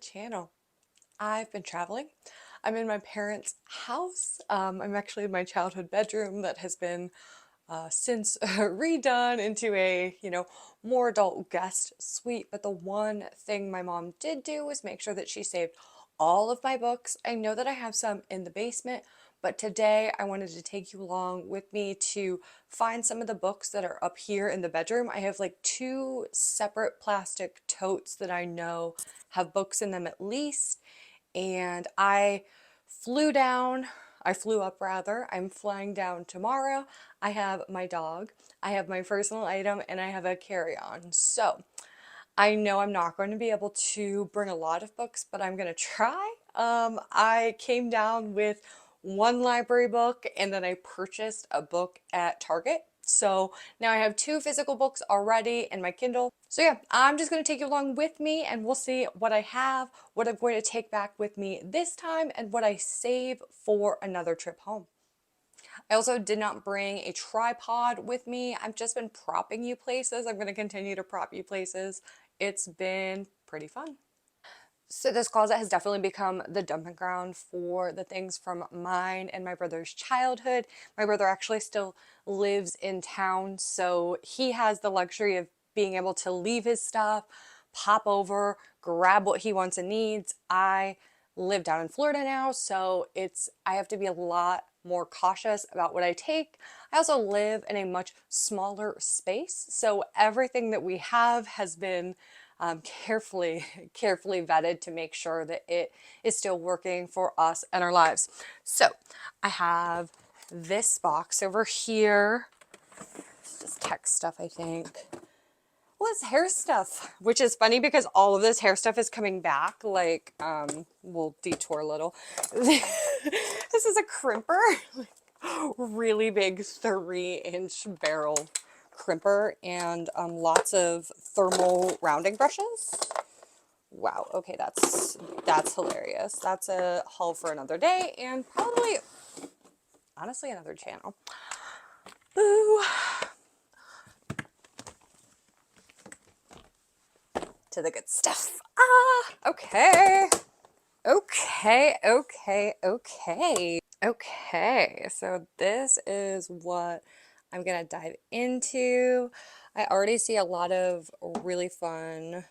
channel. I've been traveling. I'm in my parents' house. I'm actually in my childhood bedroom that has been since redone into a, more adult guest suite. But the one thing my mom did do was make sure that she saved all of my books. I know that I have some in the basement, but today I wanted to take you along with me to find some of the books that are up here in the bedroom. I have like two separate plastic totes that I know have books in them at least. And I flew up rather. I'm flying down tomorrow. I have my dog, I have my personal item, and I have a carry-on. So I know I'm not going to be able to bring a lot of books, but I'm going to try. I came down with one library book and then I purchased a book at Target. So now I have two physical books already in my Kindle. So yeah, I'm just going to take you along with me and we'll see what I have, what I'm going to take back with me this time, and what I save for another trip home. I also did not bring a tripod with me. I've just been propping you places. I'm going to continue to prop you places. It's been pretty fun. So this closet has definitely become the dumping ground for the things from mine and my brother's childhood. My brother actually still lives in town, so he has the luxury of being able to leave his stuff, pop over, grab what he wants and needs. I live down in Florida now, so I have to be a lot more cautious about what I take. I also live in a much smaller space, so everything that we have has been carefully vetted to make sure that it is still working for us and our lives. So I have this box over here. It's just tech stuff, I think. Well, it's hair stuff, which is funny because all of this hair stuff is coming back. Like, we'll detour a little. This is a crimper, really big 3-inch barrel crimper, and lots of thermal rounding brushes. Wow, okay, that's hilarious. That's a haul for another day and probably, honestly, another channel. Boo! To the good stuff. Okay. Okay, so this is what I'm gonna dive into. I already see a lot of really fun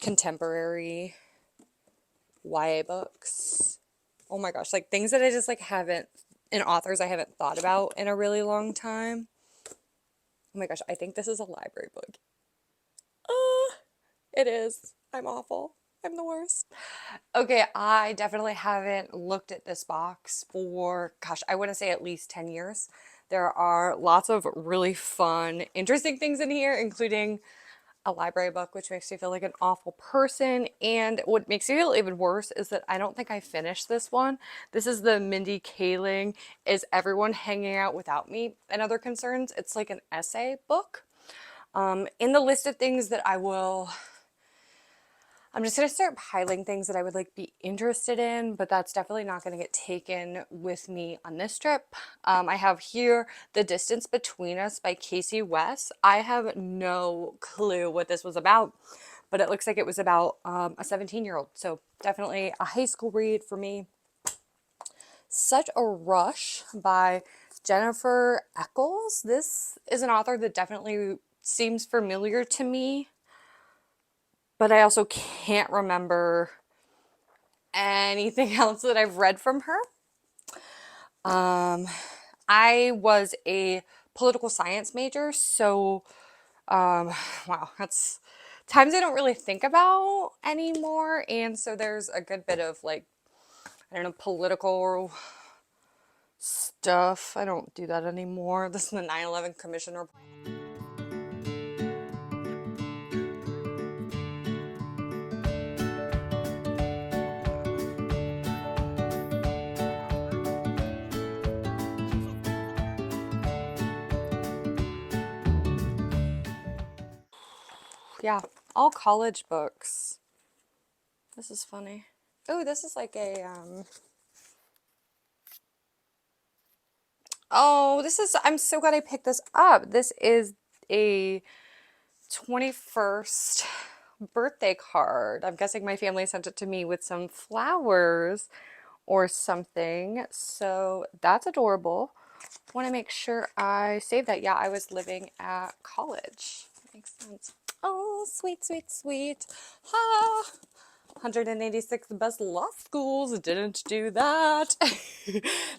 contemporary YA books. Oh my gosh, like things that I just like haven't, and authors I haven't thought about in a really long time. Oh my gosh, I think this is a library book. It is. I'm awful. I'm the worst. Okay, I definitely haven't looked at this box for, gosh, I want to say at least 10 years. There are lots of really fun, interesting things in here, including a library book, which makes me feel like an awful person. And what makes me feel even worse is that I don't think I finished this one. This is the Mindy Kaling Is Everyone Hanging Out Without Me and Other Concerns. It's like an essay book. In the list of things that I'm just gonna start piling things that I would like be interested in, but that's definitely not gonna get taken with me on this trip. I have here The Distance Between Us by Casey West. I have no clue what this was about, but it looks like it was about a 17-year-old. So definitely a high school read for me. Such a Rush by Jennifer Eccles. This is an author that definitely seems familiar to me, but I also can't remember anything else that I've read from her. I was a political science major, so wow, that's times I don't really think about anymore, and so there's a good bit of like, I don't know, political stuff. I don't do that anymore. This is the 9/11 Commission report. Yeah, all college books. This is funny. Oh, this is like a oh, I'm so glad I picked this up. This is a 21st birthday card. I'm guessing my family sent it to me with some flowers or something. So that's adorable. Want to make sure I save that. Yeah, I was living at college. Makes sense. Oh, sweet, sweet, sweet. Ha! 186 best law schools didn't do that.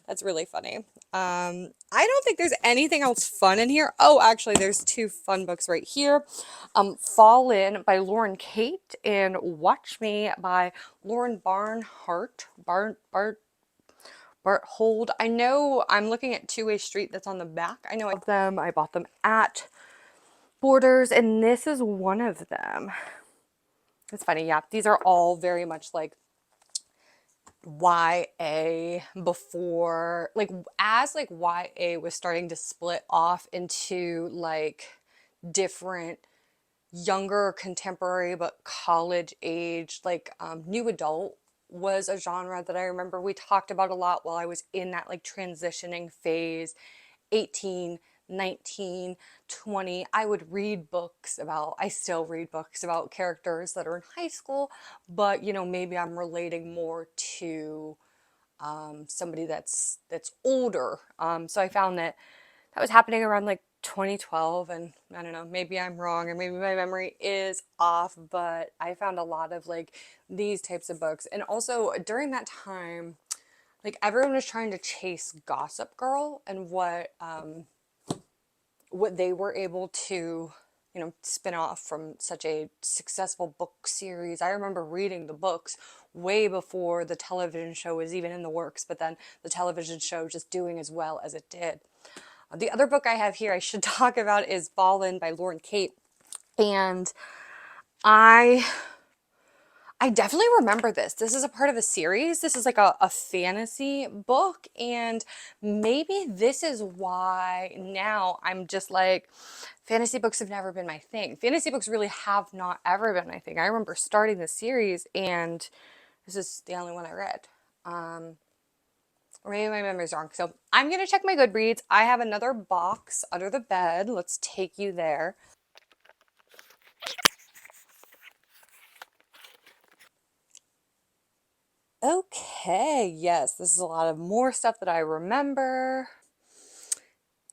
That's really funny. I don't think there's anything else fun in here. Oh, actually, there's two fun books right here. Fall In by Lauren Kate and Watch Me by Lauren Barnhart. Bart Hold. I know I'm looking at Two-Way Street that's on the back. I know I have them. I bought them at Borders, and this is one of them. It's funny, yeah. These are all very much like YA before, like as like YA was starting to split off into like different younger contemporary but college age, like new adult was a genre that I remember we talked about a lot while I was in that like transitioning phase. 18, 19, 20, I would read books about, I still read books about characters that are in high school, but you know, maybe I'm relating more to somebody that's older. So I found that that was happening around like 2012, and I don't know, maybe I'm wrong or maybe my memory is off, but I found a lot of like these types of books. And also during that time, like everyone was trying to chase Gossip Girl and what they were able to, you know, spin off from such a successful book series. I remember reading the books way before the television show was even in the works, but then the television show just doing as well as it did. The other book I have here I should talk about is Fallen by Lauren Kate. And I I definitely remember this. This is a part of a series. This is like a fantasy book. And maybe this is why now I'm just like, fantasy books have never been my thing. Fantasy books really have not ever been my thing. I remember starting the series and this is the only one I read. Or maybe my memory's wrong. So I'm going to check my Goodreads. I have another box under the bed. Let's take you there. Okay, yes, this is a lot of more stuff that I remember.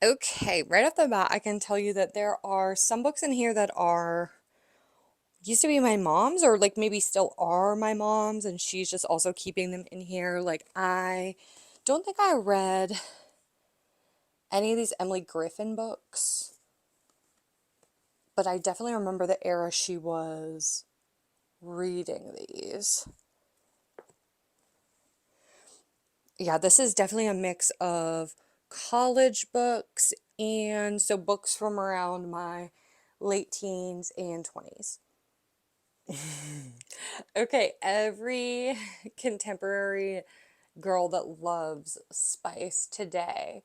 Okay, right off the bat, I can tell you that there are some books in here that are used to be my mom's or like maybe still are my mom's, and she's just also keeping them in here. Like, I don't think I read any of these Emily Griffin books, but I definitely remember the era she was reading these. Yeah, this is definitely a mix of college books and so books from around my late teens and 20s. Okay, every contemporary girl that loves spice today,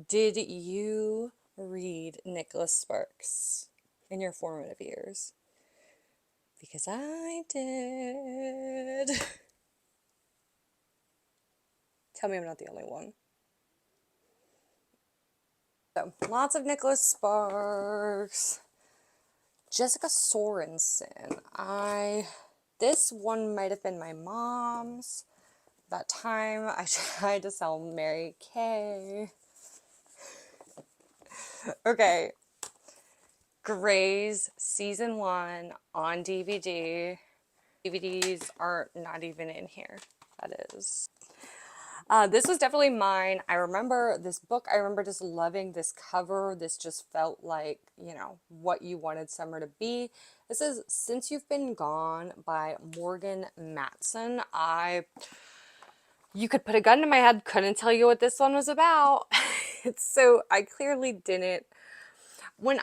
did you read Nicholas Sparks in your formative years? Because I did. Tell me I'm not the only one. So, lots of Nicholas Sparks. Jessica Sorensen. This one might have been my mom's. That time I tried to sell Mary Kay. Okay. Grey's season 1 on DVD. DVDs are not even in here. That is. This was definitely mine. I remember this book. I remember just loving this cover. This just felt like, you know, what you wanted summer to be. This is Since You've Been Gone by Morgan Matson. You could put a gun to my head, couldn't tell you what this one was about. So I clearly didn't. When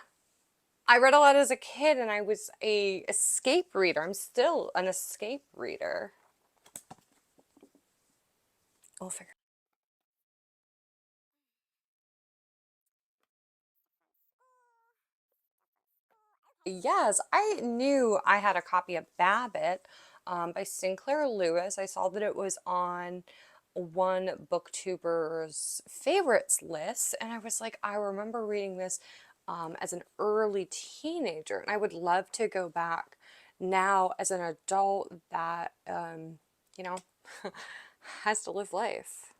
I read a lot as a kid and I was a escape reader. I'm still an escape reader. We'll figure. Yes, I knew I had a copy of Babbitt by Sinclair Lewis. I saw that it was on one booktuber's favorites list, and I was like, I remember reading this as an early teenager, and I would love to go back now as an adult that, you know, has to live life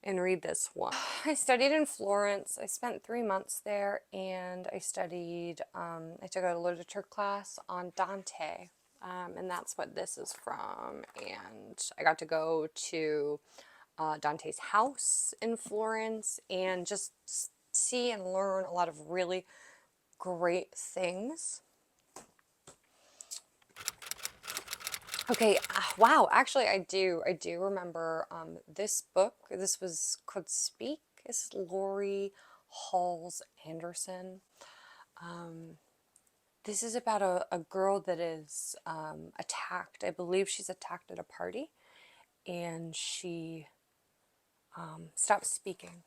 and read this one. I studied in Florence. I spent 3 months there, and I took a literature class on Dante, and that's what this is from. And I got to go to Dante's house in Florence and just see and learn a lot of really great things. Okay, wow, actually I do remember this book. This was called Speak. It's Lori Halls Anderson. This is about a girl that is attacked. I believe she's attacked at a party, and she stops speaking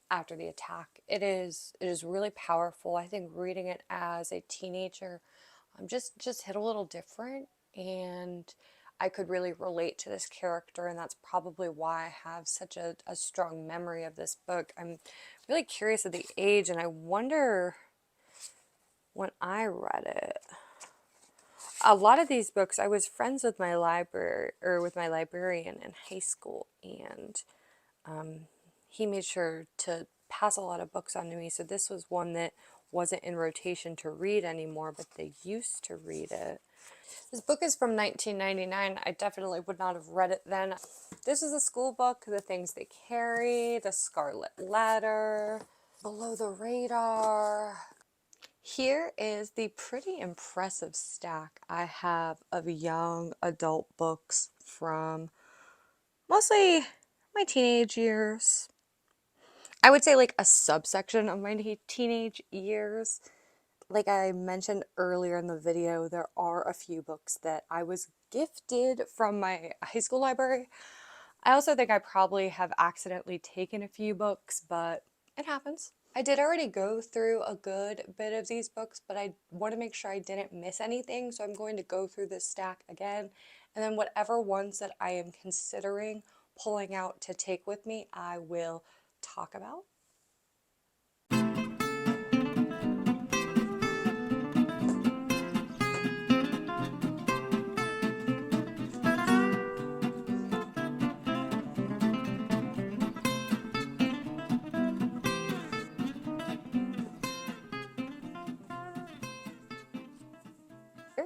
after the attack. It is really powerful. I think reading it as a teenager just hit a little different, and I could really relate to this character, and that's probably why I have such a strong memory of this book. I'm really curious of the age, and I wonder when I read it. A lot of these books, I was friends with my library or with my librarian in high school, and he made sure to pass a lot of books on to me. So this was one that wasn't in rotation to read anymore, but they used to read it. This book is from 1999. I definitely would not have read it then. This is a school book, The Things They Carry, The Scarlet Letter, Below the Radar. Here is the pretty impressive stack I have of young adult books from mostly my teenage years. I would say like a subsection of my teenage years. Like I mentioned earlier in the video, there are a few books that I was gifted from my high school library. I also think I probably have accidentally taken a few books, but it happens. I did already go through a good bit of these books, but I want to make sure I didn't miss anything, so I'm going to go through this stack again, and then whatever ones that I am considering pulling out to take with me, I will talk about.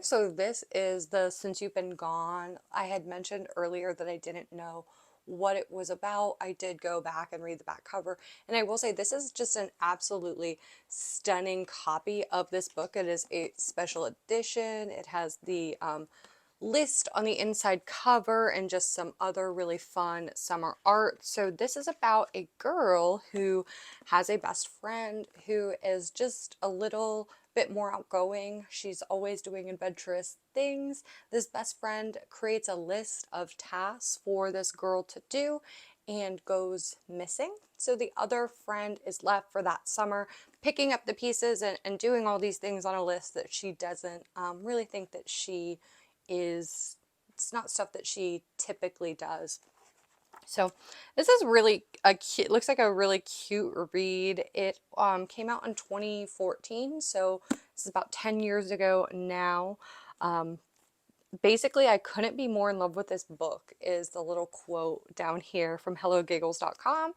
So this is the Since You've Been Gone. I had mentioned earlier that I didn't know what it was about. I did go back and read the back cover, and I will say this is just an absolutely stunning copy of this book. It is a special edition. It has the list on the inside cover and just some other really fun summer art. So this is about a girl who has a best friend who is just a little bit more outgoing. She's always doing adventurous things. This best friend creates a list of tasks for this girl to do and goes missing. So the other friend is left for that summer picking up the pieces and doing all these things on a list that she doesn't really think that she is. It's not stuff that she typically does. So this is really a cute, looks like a really cute read. It came out in 2014, so this is about 10 years ago now. Basically, I couldn't be more in love with this book is the little quote down here from hellogiggles.com.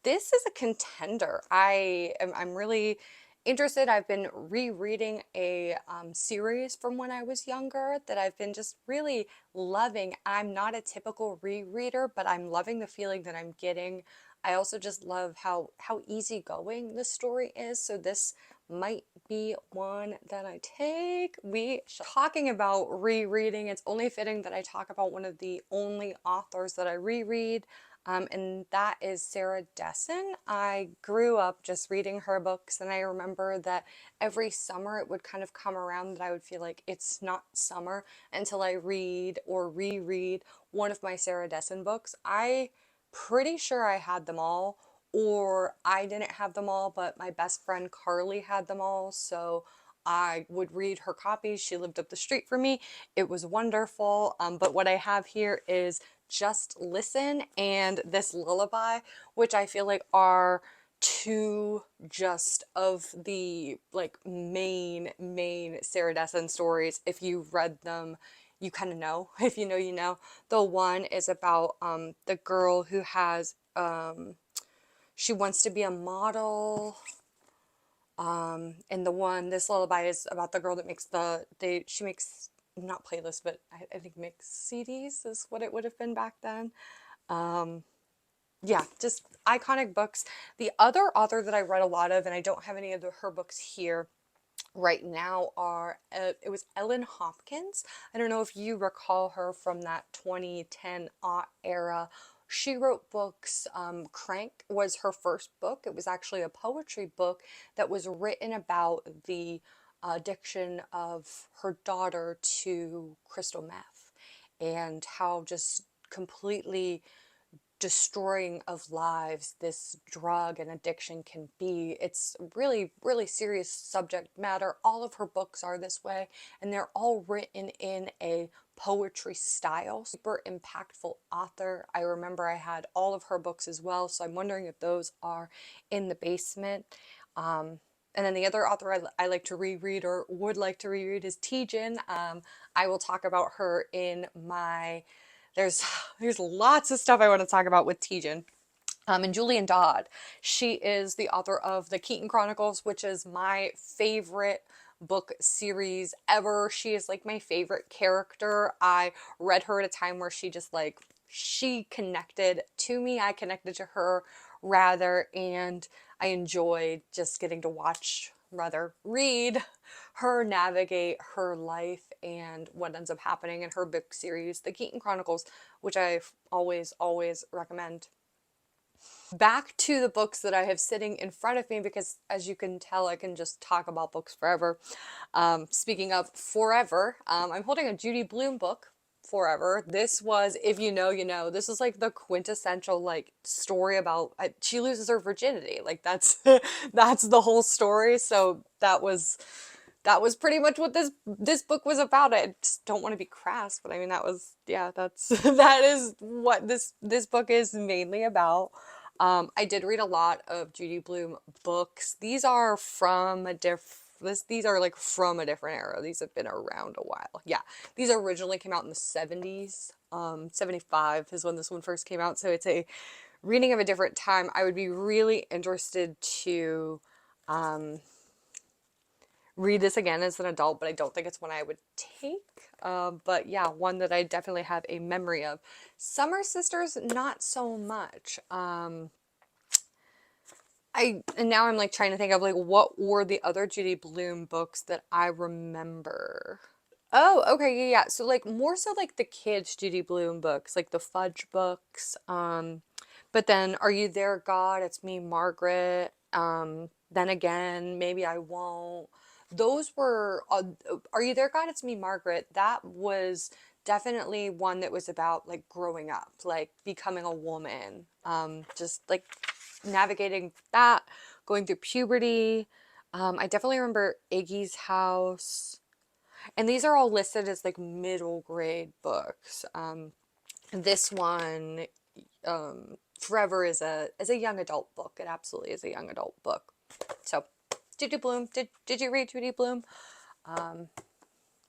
This is a contender. I'm really interested. I've been rereading a series from when I was younger that I've been just really loving. I'm not a typical rereader, but I'm loving the feeling that I'm getting. I also just love how easygoing the story is. So this might be one that I take. We talking about rereading. It's only fitting that I talk about one of the only authors that I reread. And that is Sarah Dessen. I grew up just reading her books, and I remember that every summer it would kind of come around that I would feel like it's not summer until I read or reread one of my Sarah Dessen books. I pretty sure I had them all, or I didn't have them all, but my best friend Carly had them all, so I would read her copies. She lived up the street from me. It was wonderful. But what I have here is Just Listen and this lullaby, which I feel like are two just of the like main Sarah Dessen stories. If you've read them, you kind of know. If you know, you know. The one is about the girl who has she wants to be a model. And the one, this lullaby is about the girl that makes she makes, not playlists, but I think makes CDs is what it would have been back then. Yeah, just iconic books. The other author that I read a lot of, and I don't have any of her books here right now, are it was Ellen Hopkins. I don't know if you recall her from that 2010 era. She wrote books. Crank was her first book. It was actually a poetry book that was written about the addiction of her daughter to crystal meth and how just completely destroying of lives this drug and addiction can be. It's really, really serious subject matter. All of her books are this way, and they're all written in a poetry style. Super impactful author. I remember I had all of her books as well, so I'm wondering if those are in the basement. And then the other author I like to reread or would like to reread is Tijin. I will talk about her in my there's there's lots of stuff I want to talk about with Tejan. And Julian Dodd, she is the author of the Keaton Chronicles, which is my favorite book series ever. She is like my favorite character. I read her at a time where she just like, she connected to me. I connected to her rather, and I enjoyed just getting to watch, rather read her navigate her life and what ends up happening in her book series, The Keaton Chronicles, which I always recommend. Back to the books that I have sitting in front of me, because as you can tell, I can just talk about books forever. Speaking of forever, I'm holding a Judy Blume book, Forever. This was, if you know, you know, this is like the quintessential like story about she loses her virginity. Like that's that's the whole story. So that was pretty much what this book was about. I just don't want to be crass, but I mean that was, yeah, that's that is what this book is mainly about. I did read a lot of Judy Blume books. These are from a these are like from a different era. These have been around a while. Yeah, these originally came out in the 70s. 75 is when this one first came out. So it's a reading of a different time. I would be really interested to read this again as an adult, but I don't think it's one I would take. But yeah, one that I definitely have a memory of. Summer Sisters, not so much. And now I'm like trying to think of like what were the other Judy Blume books that I remember. Oh, okay, yeah, yeah. So like more so like the kids Judy Blume books, like the Fudge books. But then Are You There, God? It's Me, Margaret. Then again, maybe I won't. Those were Are You There, God? It's Me, Margaret. That was definitely one that was about like growing up, like becoming a woman. Just like navigating that, going through puberty. I definitely remember Iggy's House. And these are all listed as like middle grade books. This one, Forever, is a young adult book. It absolutely is a young adult book. So, Judy Blume, did you read Judy Blume?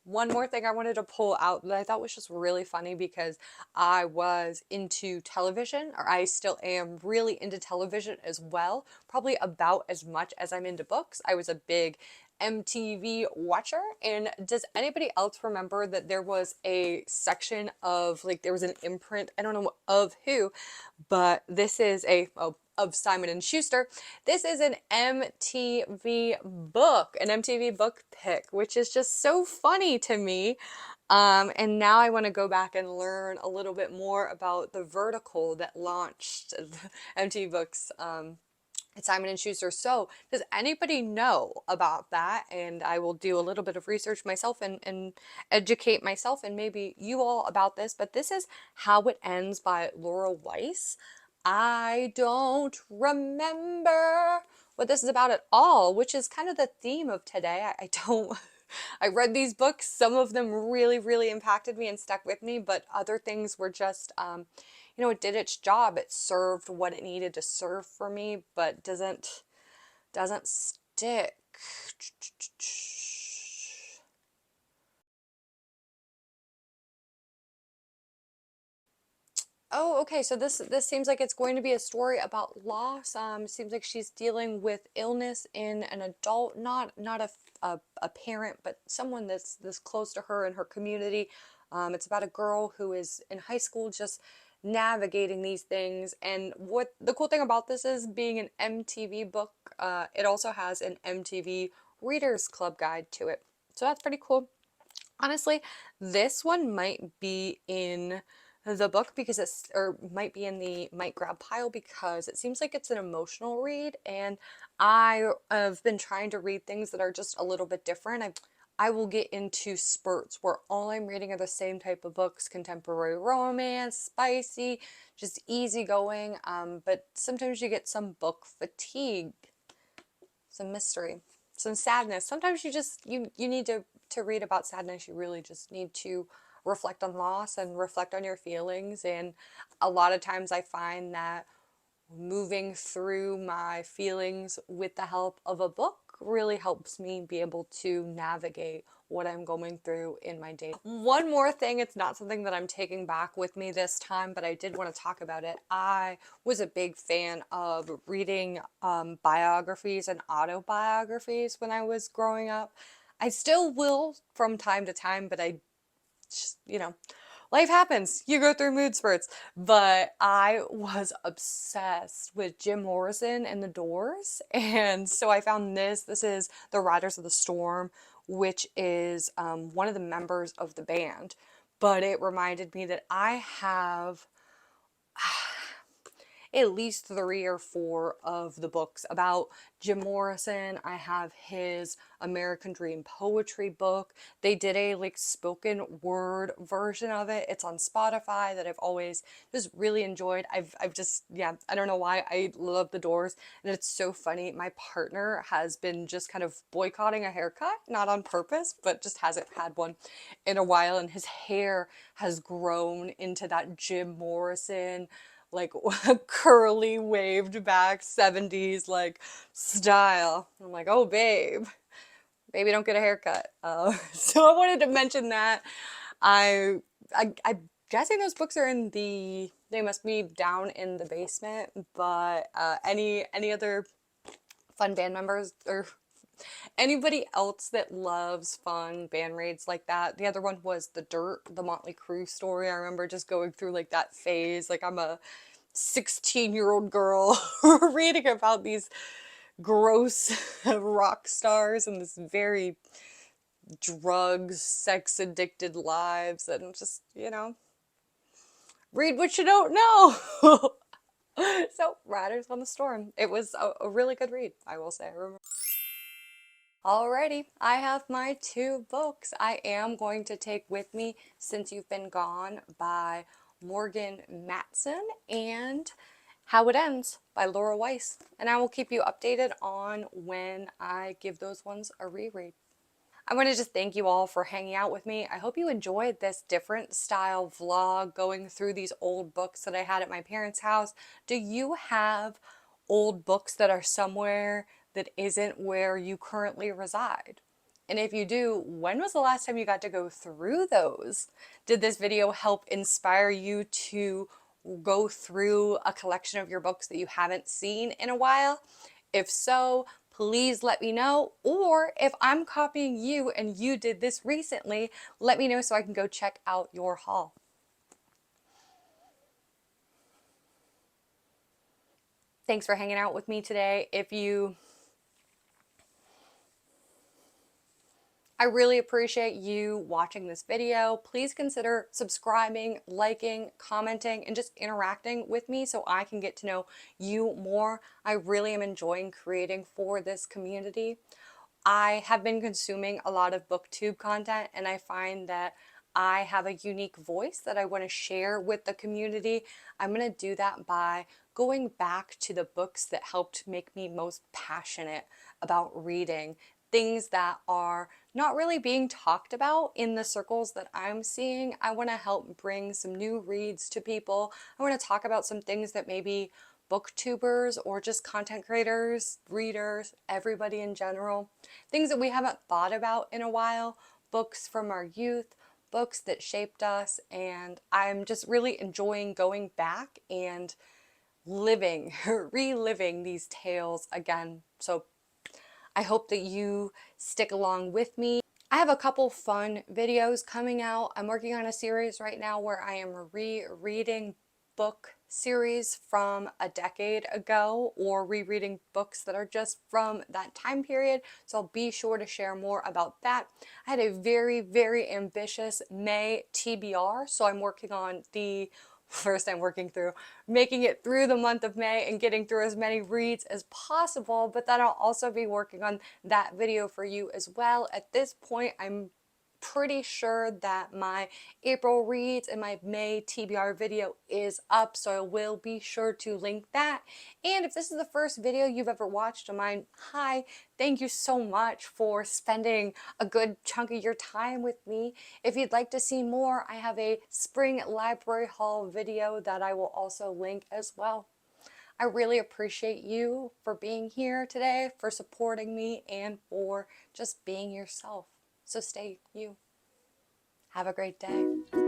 One more thing I wanted to pull out that I thought was just really funny, because I was into television, or I still am really into television as well, probably about as much as I'm into books. I was a big MTV watcher. And does anybody else remember that there was a section of like, there was an imprint, I don't know of who, but this is of Simon and Schuster. This is an MTV book, an MTV book pick, which is just so funny to me. And now I want to go back and learn a little bit more about the vertical that launched MTV Books at Simon and Schuster. So does anybody know about that? And I will do a little bit of research myself and educate myself and maybe you all about this. But this is How It Ends by Laura Weiss. I don't remember what this is about at all, which is kind of the theme of today. I don't, I read these books. Some of them really, really impacted me and stuck with me, but other things were just, it did its job. It served what it needed to serve for me, but doesn't stick. Oh, okay. So this seems like it's going to be a story about loss. Seems like she's dealing with illness in an adult, not a parent, but someone that's close to her in her community. It's about a girl who is in high school, just navigating these things. And what the cool thing about this is, being an MTV book, it also has an MTV Readers Club guide to it. So that's pretty cool. Honestly, this one might be in the book because or might be in the might grab pile because it seems like it's an emotional read, and I have been trying to read things that are just a little bit different. I will get into spurts where all I'm reading are the same type of books, contemporary romance, spicy, just easygoing. But sometimes you get some book fatigue, some mystery, some sadness. Sometimes you need to read about sadness. You really just need to reflect on loss and reflect on your feelings. And a lot of times I find that moving through my feelings with the help of a book really helps me be able to navigate what I'm going through in my day. One more thing, it's not something that I'm taking back with me this time, but I did want to talk about it. I was a big fan of reading biographies and autobiographies when I was growing up. I still will from time to time, but I just, life happens. You go through mood spurts. But I was obsessed with Jim Morrison and the Doors. And so I found this. This is The Riders of the Storm, which is one of the members of the band. But it reminded me that I have at least 3 or 4 of the books about Jim Morrison. I have his American Dream poetry book. They did a like spoken word version of it. It's on Spotify that I've always just really enjoyed. I've just, yeah, I don't know why I love the Doors, and it's so funny. My partner has been just kind of boycotting a haircut, not on purpose, but just hasn't had one in a while, and his hair has grown into that Jim Morrison like curly waved back 70s like style. I'm like, oh babe, maybe don't get a haircut. So I wanted to mention that. I'm guessing those books are in they must be down in the basement. But any other fun band members or anybody else that loves fun band raids like that? The other one was The Dirt, the Motley Crue story. I remember just going through like that phase. Like, I'm a 16-year-old girl reading about these gross rock stars and this very drugs, sex addicted lives, and just, read what you don't know. So, Riders on the Storm. It was a really good read, I will say. Alrighty, I have my 2 books I am going to take with me, Since You've Been Gone by Morgan Matson and How It Ends by Laura Weiss. And I will keep you updated on when I give those ones a reread. I want to just thank you all for hanging out with me. I hope you enjoyed this different style vlog going through these old books that I had at my parents' house. Do you have old books that are somewhere that isn't where you currently reside? And if you do, when was the last time you got to go through those? Did this video help inspire you to go through a collection of your books that you haven't seen in a while? If so, please let me know. Or if I'm copying you and you did this recently, let me know so I can go check out your haul. Thanks for hanging out with me today. I really appreciate you watching this video. Please consider subscribing, liking, commenting, and just interacting with me so I can get to know you more. I really am enjoying creating for this community. I have been consuming a lot of booktube content, and I find that I have a unique voice that I want to share with the community. I'm going to do that by going back to the books that helped make me most passionate about reading things that are not really being talked about in the circles that I'm seeing. I want to help bring some new reads to people. I want to talk about some things that maybe booktubers or just content creators, readers, everybody in general, things that we haven't thought about in a while, books from our youth, books that shaped us, and I'm just really enjoying going back and living, reliving these tales again. So I hope that you stick along with me. I have a couple fun videos coming out. I'm working on a series right now where I am rereading book series from a decade ago or rereading books that are just from that time period. So I'll be sure to share more about that. I had a very ambitious May TBR, so I'm working on the first I'm working through making it through the month of May and getting through as many reads as possible, but then I'll also be working on that video for you as well. At this point, I'm pretty sure that my April reads and my May TBR video is up, so I will be sure to link that. And if this is the first video you've ever watched of mine, hi, thank you so much for spending a good chunk of your time with me. If you'd like to see more, I have a spring library haul video that I will also link as well. I really appreciate you for being here today, for supporting me, and for just being yourself. So stay you. Have a great day.